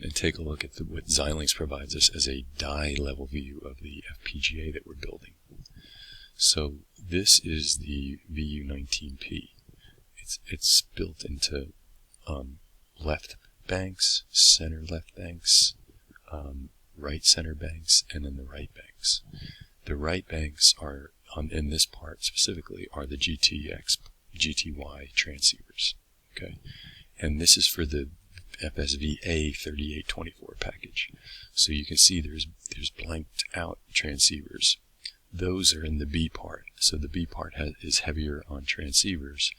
And take a look at what Xilinx provides us as a die level view of the FPGA that we're building. So this is the VU19P. It's built into left banks, center left banks, right center banks, and then the right banks. The right banks are, in this part specifically, are the GTY transceivers. Okay, and this is for the FSVA3824 package. So you can see there's blanked out transceivers. Those are in the B part. So the B part is heavier on transceivers,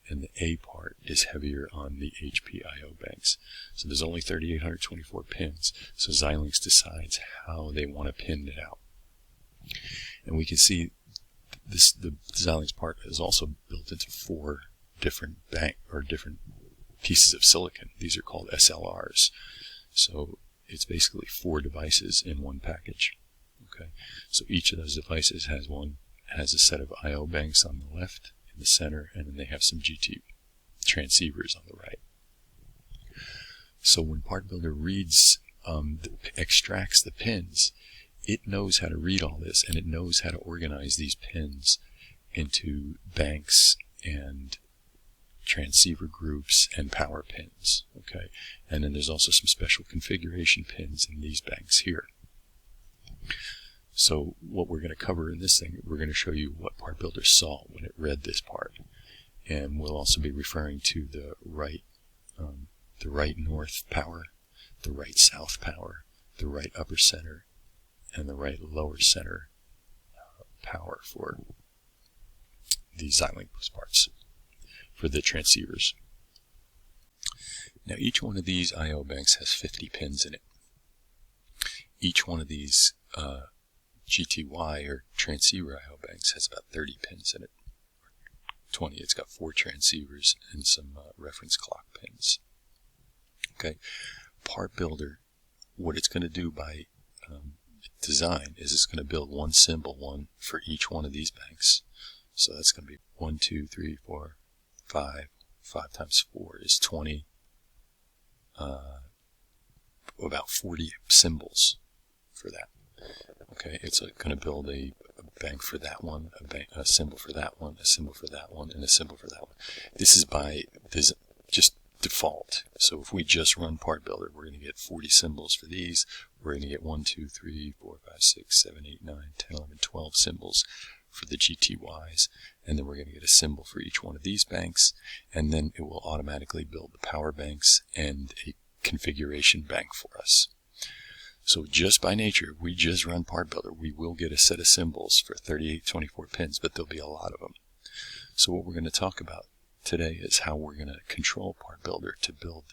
and the A part is heavier on the HPIO banks. So there's only 3824 pins. So Xilinx decides how they want to pin it out. And we can see the Xilinx part is also built into 4 different different pieces of silicon. These are called SLRs. So it's basically 4 devices in one package. Okay, so each of those devices has a set of I/O banks on the left, in the center, and then they have some GT transceivers on the right. So when PartBuilder reads, extracts the pins, it knows how to read all this, and it knows how to organize these pins into banks and transceiver groups and power pins. Okay, and then there's also some special configuration pins in these banks here. So what we're going to cover in this thing, we're going to show you what PartBuilder saw when it read this part, and we'll also be referring to the right north power, the right south power, the right upper center, and the right lower center power for the Xilinx parts, for the transceivers. Now each one of these I/O banks has 50 pins in it. Each one of these GTY or transceiver I/O banks has about 30 pins in it. 20. It's got 4 transceivers and some reference clock pins. Okay, PartBuilder, what it's going to do by design is it's going to build one symbol, one for each one of these banks. So that's going to be 1, 2, 3, 4, 5. 5 times 4 is 20. About 40 symbols for that. Okay, it's going to build a bank for that one, a symbol for that one, a symbol for that one, and a symbol for that one. This is just default. So if we just run PartBuilder, we're going to get 40 symbols for these. We're going to get 1, 2, 3, 4, 5, 6, 7, 8, 9, 10, 11, 12 symbols for the GTYs, and then we're going to get a symbol for each one of these banks, and then it will automatically build the power banks and a configuration bank for us. So just by nature, if we just run PartBuilder, we will get a set of symbols for 3824 pins, but there'll be a lot of them. So what we're going to talk about today is how we're going to control PartBuilder to build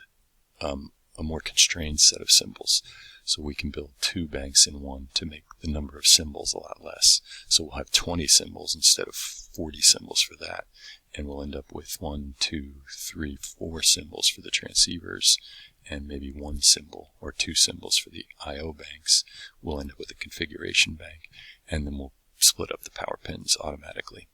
a more constrained set of symbols. So we can build 2 banks in one to make the number of symbols a lot less. So we'll have 20 symbols instead of 40 symbols for that. And we'll end up with 1, 2, 3, 4 symbols for the transceivers, and maybe 1 symbol or 2 symbols for the I/O banks. We'll end up with a configuration bank, and then we'll split up the power pins automatically.